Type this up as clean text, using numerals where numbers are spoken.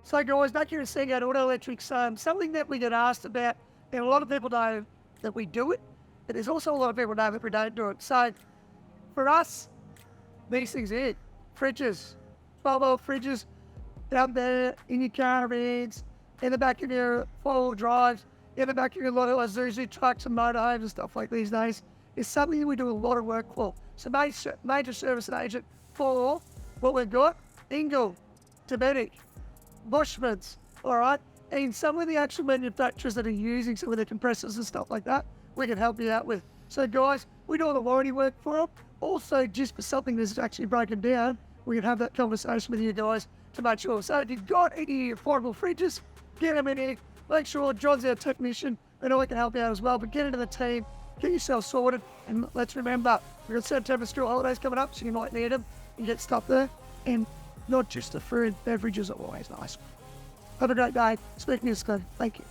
So guys, back here in Sandgate Auto Electrics, something that we get asked about, and a lot of people know that we do it, but there's also a lot of people know that we don't do it. So for us, these things here, fridges, 12-volt fridges, out there in your caravans, in the back of your four-wheel drives, in the back of your lot of Isuzu trucks and motorhomes and stuff like these days, is something that we do a lot of work for. So major service and agent for what we've got, Engel, Dometic, Bushman's, all right? And some of the actual manufacturers that are using some of the compressors and stuff like that, we can help you out with. So guys, we do all the warranty work for them. Also, just for something that's actually broken down, we can have that conversation with you guys to make sure. So if you've got any affordable fridges, get them in here. Make sure John's our technician and I can help you out as well. But get into the team, get yourself sorted, and let's remember, we've got September school holidays coming up, so you might need them and get stuff there. And not just the food, beverages are always nice. Have a great day. Speak to you soon. Thank you.